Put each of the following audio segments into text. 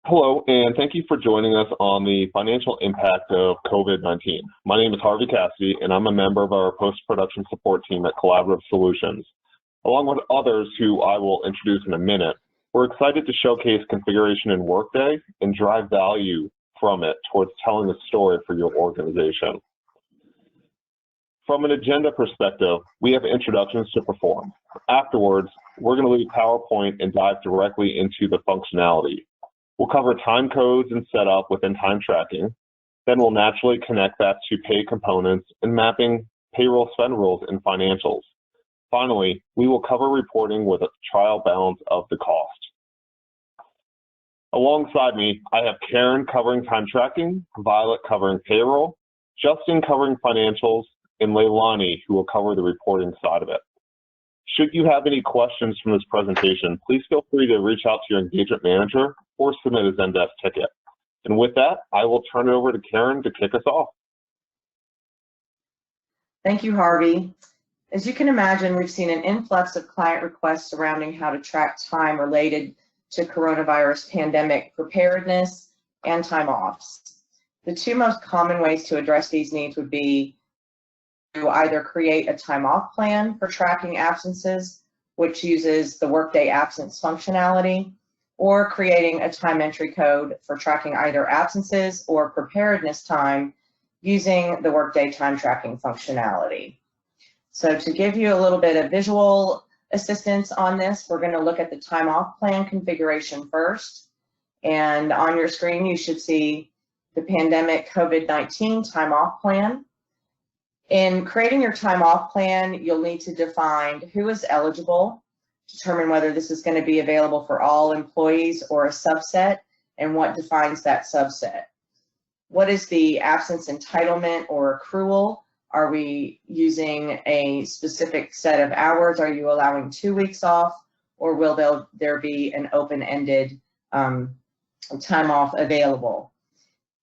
Hello, and thank you for joining us on the financial impact of COVID-19. My name is Harvey Cassidy, and I'm a member of our post-production support team at Collaborative Solutions. Along with others who I will introduce in a minute, we're excited to showcase configuration in Workday and drive value from it towards telling a story for your organization. From an agenda perspective, we have introductions to perform. Afterwards, we're going to leave PowerPoint and dive directly into the functionality. We'll cover time codes and setup within time tracking. Then we'll naturally connect that to pay components and mapping payroll spend rules and financials. Finally, we will cover reporting with a trial balance of the cost. Alongside me, I have Karen covering time tracking, Violet covering payroll, Justin covering financials, and Leilani, who will cover the reporting side of it. Should you have any questions from this presentation, please feel free to reach out to your engagement manager or submit a Zendesk ticket. And with that, I will turn it over to Karen to kick us off. Thank you, Harvey. As you can imagine, we've seen an influx of client requests surrounding how to track time related to coronavirus pandemic preparedness and time offs. The two most common ways to address these needs would be to either create a time off plan for tracking absences, which uses the Workday absence functionality, or creating a time entry code for tracking either absences or preparedness time using the Workday time tracking functionality. So to give you a little bit of visual assistance on this, we're going to look at the time off plan configuration first. And on your screen, you should see the pandemic COVID-19 time off plan. In creating your time off plan, you'll need to define who is eligible, determine whether this is going to be available for all employees or a subset, and what defines that subset. What is the absence entitlement or accrual? Are we using a specific set of hours? Are you allowing 2 weeks off, or will there be an open-ended time off available?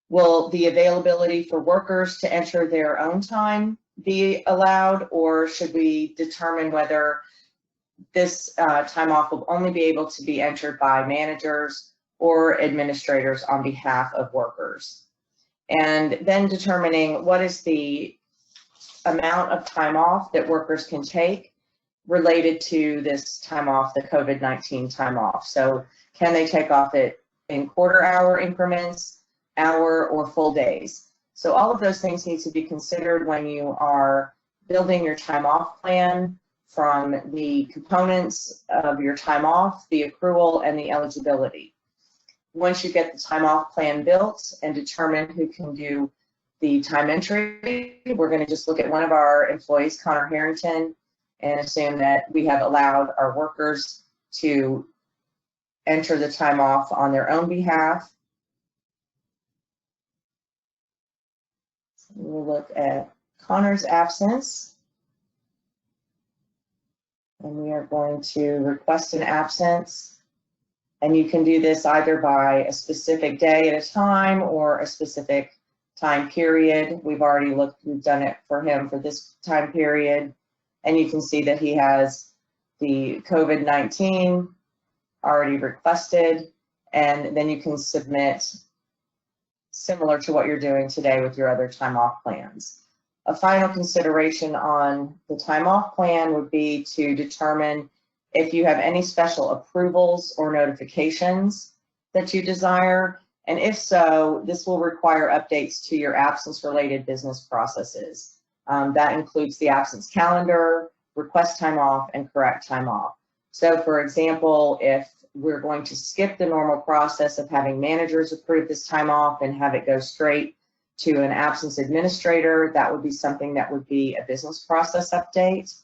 Will the availability for workers to enter their own time be allowed, or should we determine whether this time off will only be able to be entered by managers or administrators on behalf of workers? And then determining what is the amount of time off that workers can take related to this time off, the COVID-19 time off. So can they take off it in quarter-hour increments, hour, or full days? So all of those things need to be considered when you are building your time off plan, from the components of your time off, the accrual, and the eligibility. Once you get the time off plan built and determine who can do the time entry, we're going to just look at one of our employees, Connor Harrington, and assume that we have allowed our workers to enter the time off on their own behalf. We'll look at Connor's absence, and we are going to request an absence. And you can do this either by a specific day at a time or a specific time period. We've done it for him for this time period. And you can see that he has the COVID-19 already requested, and then you can submit similar to what you're doing today with your other time off plans. A final consideration on the time off plan would be to determine if you have any special approvals or notifications that you desire, and if so, this will require updates to your absence-related business processes. That includes the absence calendar, request time off, and correct time off. So for example, if we're going to skip the normal process of having managers approve this time off and have it go straight to an absence administrator, that would be something that would be a business process update.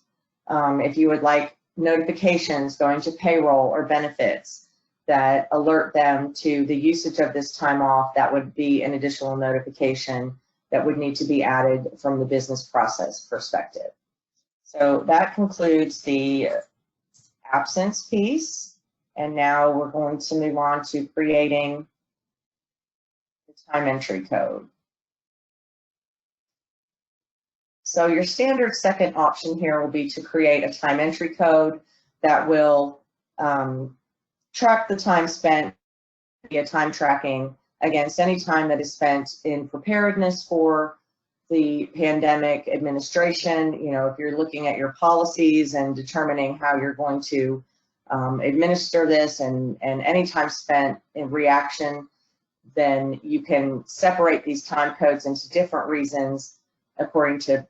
If you would like notifications going to payroll or benefits that alert them to the usage of this time off, that would be an additional notification that would need to be added from the business process perspective. So that concludes the absence piece. And now we're going to move on to creating the time entry code. So your standard second option here will be to create a time entry code that will track the time spent be a time tracking against any time that is spent in preparedness for the pandemic administration. You know, if you're looking at your policies and determining how you're going to administer this, and any time spent in reaction, then you can separate these time codes into different reasons according to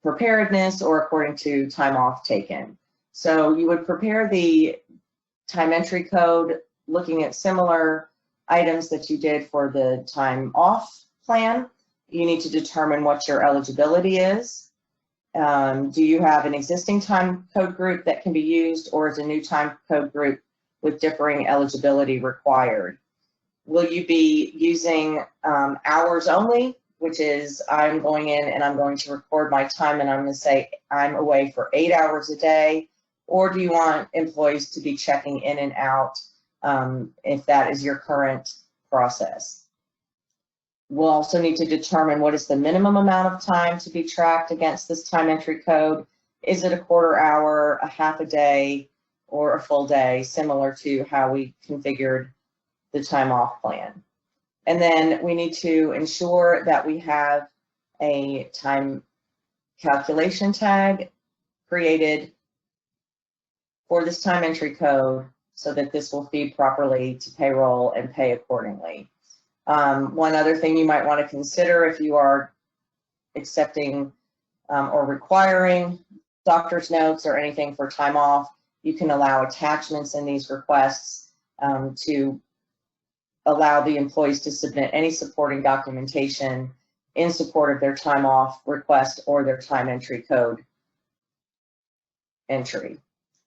preparedness or according to time off taken. So you would prepare the time entry code looking at similar items that you did for the time off plan. You need to determine what your eligibility is. Do you have an existing time code group that can be used, or is a new time code group with differing eligibility required? Will you be using hours only, which is I'm going in and I'm going to record my time and I'm going to say I'm away for 8 hours a day? Or do you want employees to be checking in and out if that is your current process? We'll also need to determine what is the minimum amount of time to be tracked against this time entry code. Is it a quarter hour, a half a day, or a full day, similar to how we configured the time off plan? And then we need to ensure that we have a time calculation tag created for this time entry code so that this will feed properly to payroll and pay accordingly. One other thing you might want to consider if you are accepting or requiring doctor's notes or anything for time off, you can allow attachments in these requests to allow the employees to submit any supporting documentation in support of their time off request or their time entry code entry.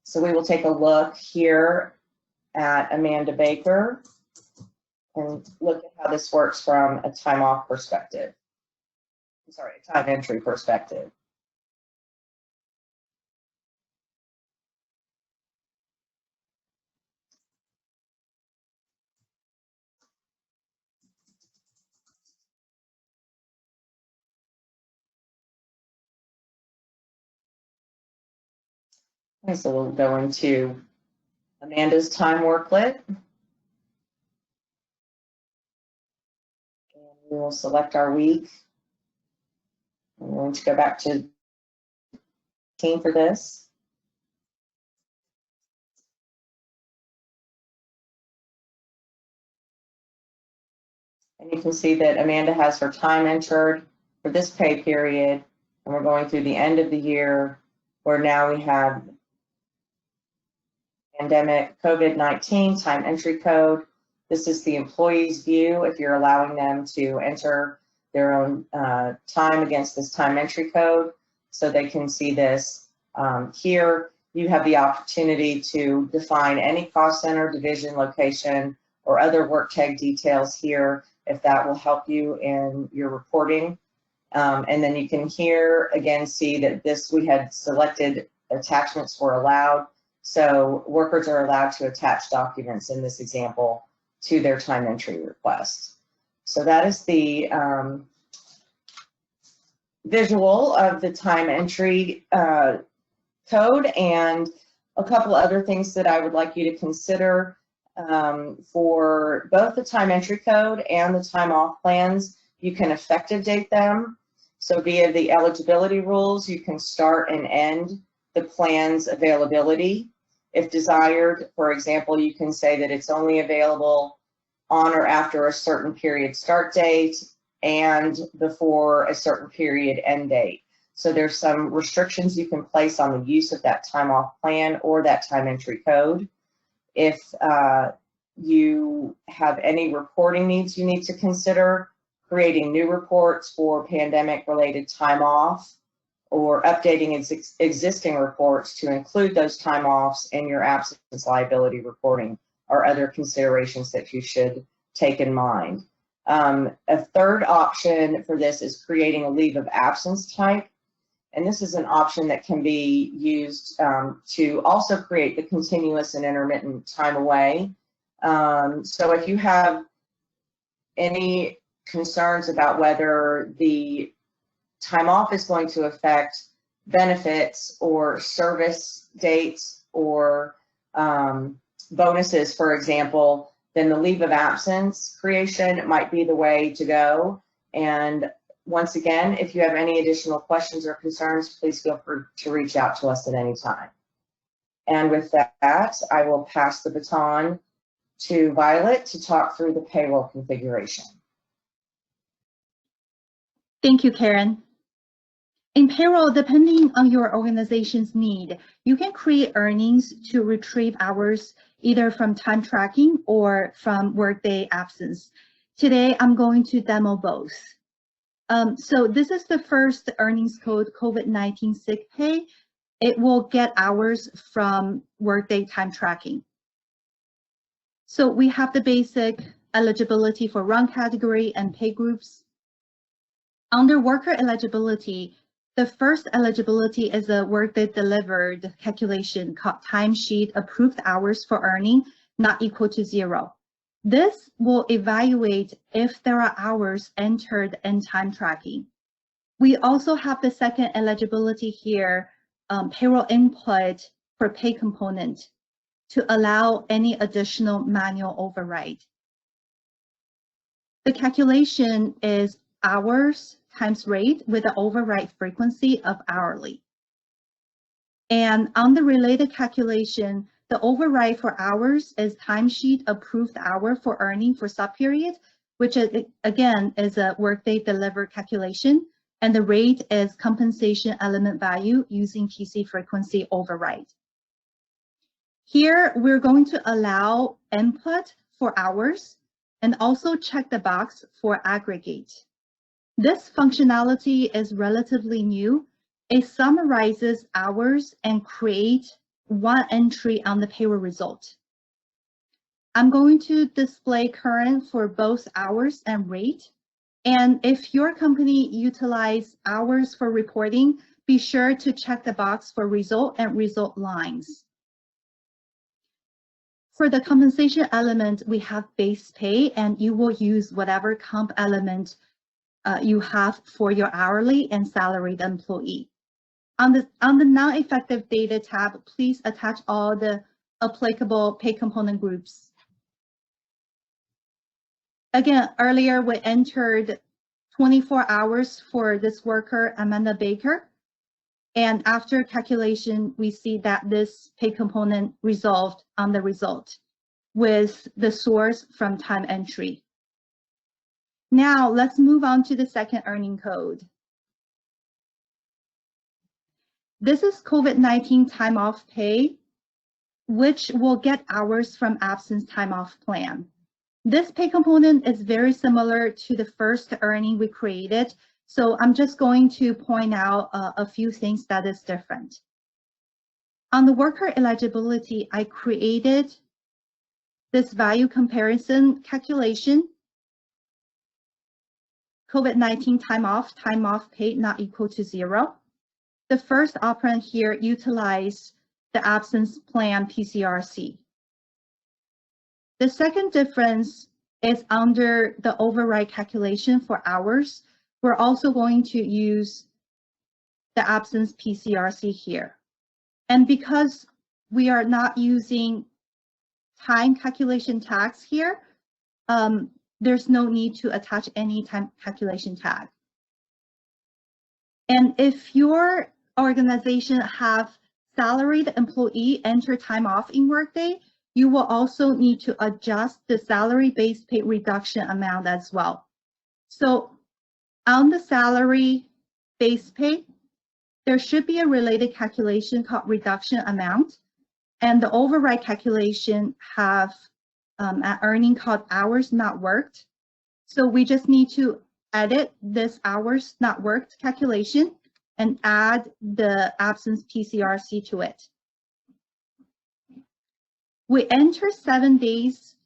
So we will take a look here at Amanda Baker and look at how this works from a time off perspective. I'm sorry, a time entry perspective. Okay, so we'll go into Amanda's time worklet. We will select our week. I'm going to go back to team for this. And you can see that Amanda has her time entered for this pay period, and we're going through the end of the year where now we have pandemic COVID-19 time entry code. This is the employee's view if you're allowing them to enter their own time against this time entry code, so they can see this. Here you have the opportunity to define any cost center, division, location, or other work tag details here if that will help you in your reporting. And then you can here again see that this we had selected attachments were allowed. So workers are allowed to attach documents in this example to their time entry request. So that is the visual of the time entry code, and a couple other things that I would like you to consider for both the time entry code and the time off plans. You can effective date them. So via the eligibility rules, you can start and end the plan's availability. If desired, for example, you can say that it's only available on or after a certain period start date and before a certain period end date. So there's some restrictions you can place on the use of that time off plan or that time entry code. If you have any reporting needs you need to consider, creating new reports for pandemic related time off, or updating existing reports to include those time offs in your absence liability reporting are other considerations that you should take in mind. A third option for this is creating a leave of absence type. And this is an option that can be used to also create the continuous and intermittent time away. So if you have any concerns about whether the time off is going to affect benefits or service dates or bonuses, for example, then the leave of absence creation might be the way to go. And once again, if you have any additional questions or concerns, please feel free to reach out to us at any time. And with that, I will pass the baton to Violet to talk through the payroll configuration. Thank you, Karen. In payroll, depending on your organization's need, you can create earnings to retrieve hours either from time tracking or from workday absence. Today, I'm going to demo both. So this is the first earnings code, COVID-19 sick pay. It will get hours from workday time tracking. So we have the basic eligibility for run category and pay groups. Under worker eligibility, the first eligibility is a workday delivered calculation called timesheet approved hours for earning not equal to 0. This will evaluate if there are hours entered in time tracking. We also have the second eligibility here, payroll input for pay component to allow any additional manual override. The calculation is hours times rate with the override frequency of hourly. And on the related calculation, the override for hours is timesheet approved hour for earning for subperiod, which is, again is a workday delivered calculation, and the rate is compensation element value using PC frequency override. Here, we're going to allow input for hours and also check the box for aggregate. This functionality is relatively new. It summarizes hours and creates one entry on the payroll result. I'm going to display current for both hours and rate. And if your company utilizes hours for reporting, be sure to check the box for result and result lines. For the compensation element, we have base pay, and you will use whatever comp element you have for your hourly and salaried employee. On the non-effective data tab, please attach all the applicable pay component groups. Again, earlier we entered 24 hours for this worker, Amanda Baker. And after calculation, we see that this pay component resolved on the result with the source from time entry. Now let's move on to the second earning code. This is COVID-19 time off pay, which will get hours from absence time off plan. This pay component is very similar to the first earning we created, so I'm just going to point out a few things that is different. On the worker eligibility, I created this value comparison calculation. COVID-19 time off pay not equal to 0. The first operand here utilized the absence plan PCRC. The second difference is under the override calculation for hours. We're also going to use the absence PCRC here. And because we are not using time calculation tags here, there's no need to attach any time calculation tag. And if your organization have salaried employee enter time off in Workday, you will also need to adjust the salary-based pay reduction amount as well. So on the salary-based pay, there should be a related calculation called reduction amount, and the override calculation have an earning called hours not worked. So we just need to edit this hours not worked calculation and add the absence PCRC to it. We enter 7 days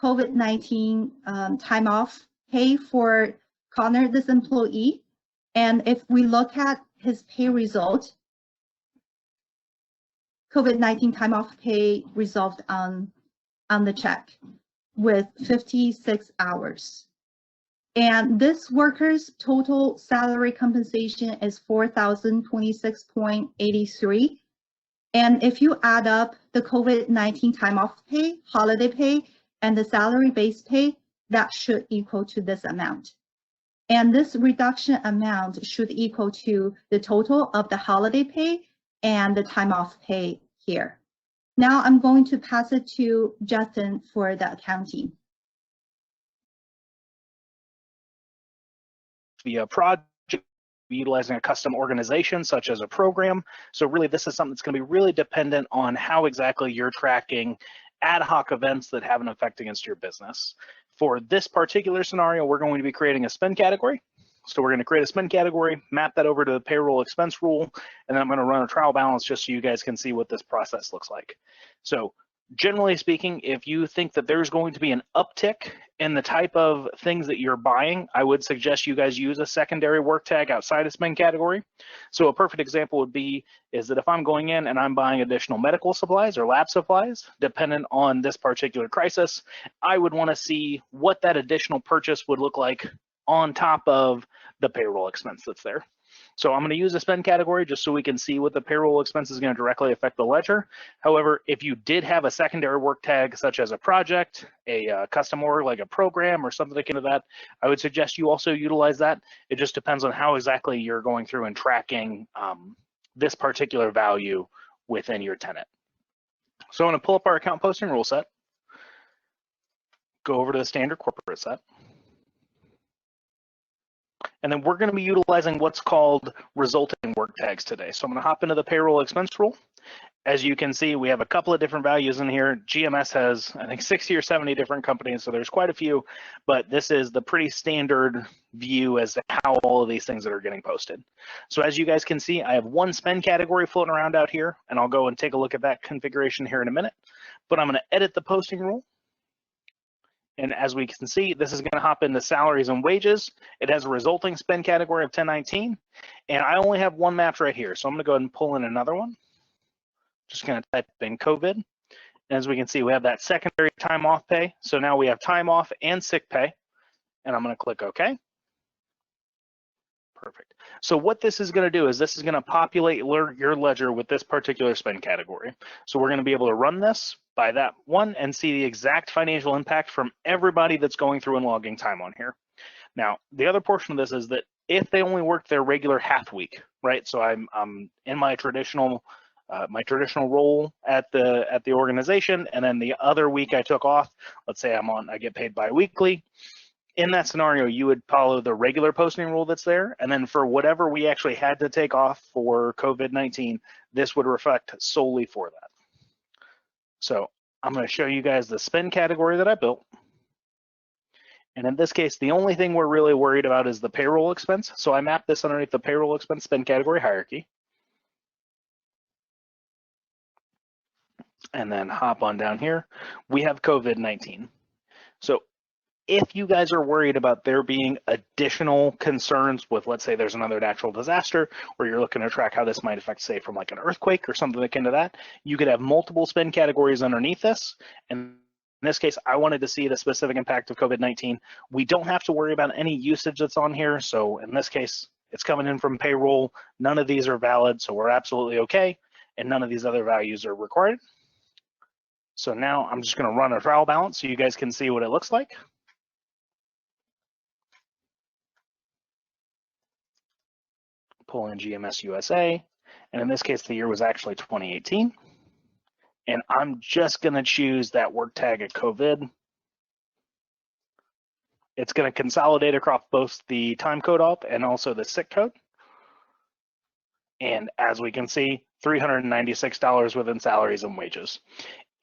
COVID-19 time off pay for Connor, this employee. And if we look at his pay result, COVID-19 time off pay resolved on the check with 56 hours. And this worker's total salary compensation is $4,026.83. And if you add up the COVID-19 time off pay, holiday pay, and the salary base pay, that should equal to this amount. And this reduction amount should equal to the total of the holiday pay and the time off pay here. Now I'm going to pass it to Justin for the accounting. Via project, utilizing a custom organization such as a program. So really this is something that's going to be really dependent on how exactly you're tracking ad hoc events that have an effect against your business. For this particular scenario, we're going to be creating a spend category. So we're going to create a spend category, map that over to the payroll expense rule, and then I'm going to run a trial balance just so you guys can see what this process looks like. So generally speaking, if you think that there's going to be an uptick in the type of things that you're buying, I would suggest you guys use a secondary work tag outside of spend category. So a perfect example would be is that if I'm going in and I'm buying additional medical supplies or lab supplies, dependent on this particular crisis, I would want to see what that additional purchase would look like on top of the payroll expense that's there. So I'm going to use a spend category just so we can see what the payroll expense is going to directly affect the ledger. However, if you did have a secondary work tag, such as a project, a custom org like a program or something akin to that, I would suggest you also utilize that. It just depends on how exactly you're going through and tracking this particular value within your tenant. So I'm going to pull up our account posting rule set, go over to the standard corporate set. And then we're going to be utilizing what's called resulting work tags today. So I'm going to hop into the payroll expense rule. As you can see, we have a couple of different values in here. GMS has, I think, 60 or 70 different companies, so there's quite a few, but this is the pretty standard view as to how all of these things that are getting posted. So as you guys can see, I have one spend category floating around out here, and I'll go and take a look at that configuration here in a minute. But I'm going to edit the posting rule. And as we can see, this is going to hop into salaries and wages. It has a resulting spend category of 1019. And I only have one mapped right here. So I'm going to go ahead and pull in another one. Just going to type in COVID. And as we can see, we have that secondary time off pay. So now we have time off and sick pay. And I'm going to click OK. Perfect. So what this is going to do is this is going to populate your ledger with this particular spend category. So we're going to be able to run this by that one and see the exact financial impact from everybody that's going through and logging time on here. Now, the other portion of this is that if they only work their regular half week, right? So I'm in my traditional role at the organization, and then the other week I took off. Let's say I get paid bi-weekly. In that scenario, you would follow the regular posting rule that's there, and then for whatever we actually had to take off for COVID-19, this would reflect solely for that. So I'm going to show you guys the spend category that I built. And in this case, the only thing we're really worried about is the payroll expense. So I mapped this underneath the payroll expense spend category hierarchy. And then hop on down here. We have COVID-19. So if you guys are worried about there being additional concerns with, let's say there's another natural disaster, or you're looking to track how this might affect, say, from like an earthquake or something akin to that, you could have multiple spend categories underneath this. And in this case, I wanted to see the specific impact of COVID-19. We don't have to worry about any usage that's on here. So in this case, it's coming in from payroll. None of these are valid, so we're absolutely okay. And none of these other values are required. So now I'm just going to run a trial balance so you guys can see what it looks like. Pull in GMS USA, and in this case, the year was actually 2018. And I'm just going to choose that work tag at COVID. It's going to consolidate across both the time code op and also the sick code. And as we can see, $396 within salaries and wages.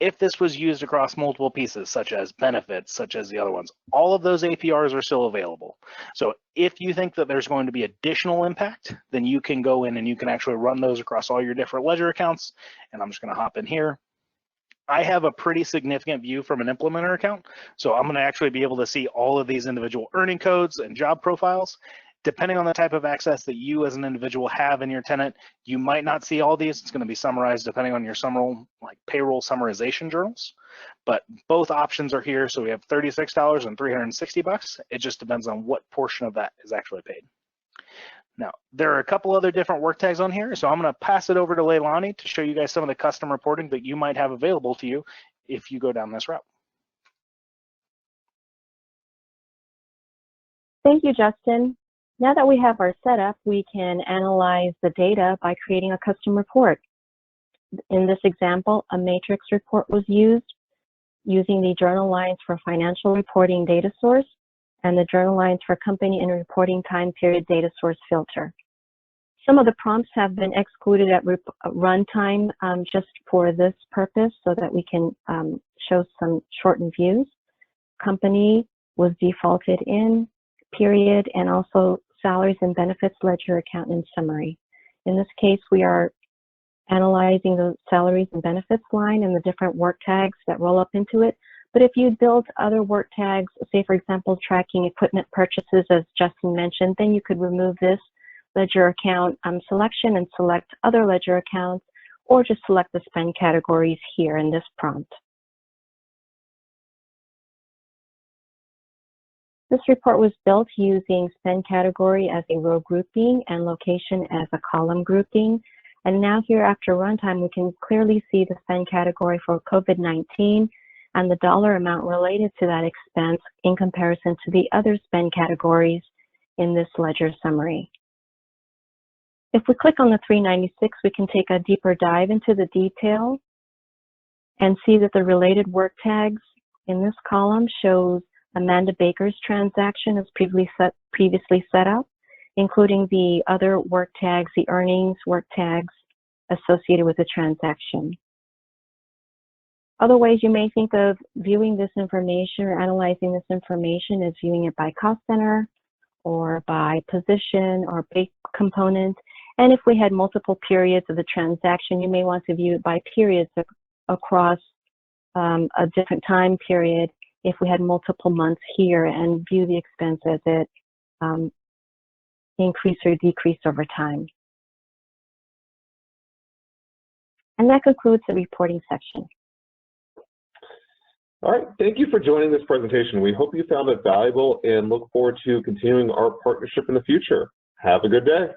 If this was used across multiple pieces, such as benefits, such as the other ones, all of those APRs are still available. So if you think that there's going to be additional impact, then you can go in and you can actually run those across all your different ledger accounts. And I'm just going to hop in here. I have a pretty significant view from an implementer account. So I'm going to actually be able to see all of these individual earning codes and job profiles. Depending on the type of access that you as an individual have in your tenant, you might not see all these. It's going to be summarized depending on your like payroll summarization journals. But both options are here. So we have $36 and $360. It just depends on what portion of that is actually paid. Now, there are a couple other different work tags on here. So I'm going to pass it over to Leilani to show you guys some of the custom reporting that you might have available to you if you go down this route. Thank you, Justin. Now that we have our setup, we can analyze the data by creating a custom report. In this example, a matrix report was used using the journal lines for financial reporting data source and the journal lines for company and reporting time period data source filter. Some of the prompts have been excluded at runtime just for this purpose so that we can show some shortened views. Company was defaulted in, period, and also salaries and benefits ledger account and summary. In this case, we are analyzing the salaries and benefits line and the different work tags that roll up into it. But if you build other work tags, say for example, tracking equipment purchases, as Justin mentioned, then you could remove this ledger account selection and select other ledger accounts, or just select the spend categories here in this prompt. This report was built using spend category as a row grouping and location as a column grouping. And now here after runtime, we can clearly see the spend category for COVID-19 and the dollar amount related to that expense in comparison to the other spend categories in this ledger summary. If we click on the 396, we can take a deeper dive into the detail and see that the related work tags in this column shows Amanda Baker's transaction as previously set up, including the other work tags, the earnings work tags associated with the transaction. Other ways you may think of viewing this information or analyzing this information is viewing it by cost center or by position or by component. And if we had multiple periods of the transaction, you may want to view it by periods across a different time period if we had multiple months here, and view the expense as it increase or decrease over time. And that concludes the reporting section. All right, thank you for joining this presentation. We hope you found it valuable and look forward to continuing our partnership in the future. Have a good day.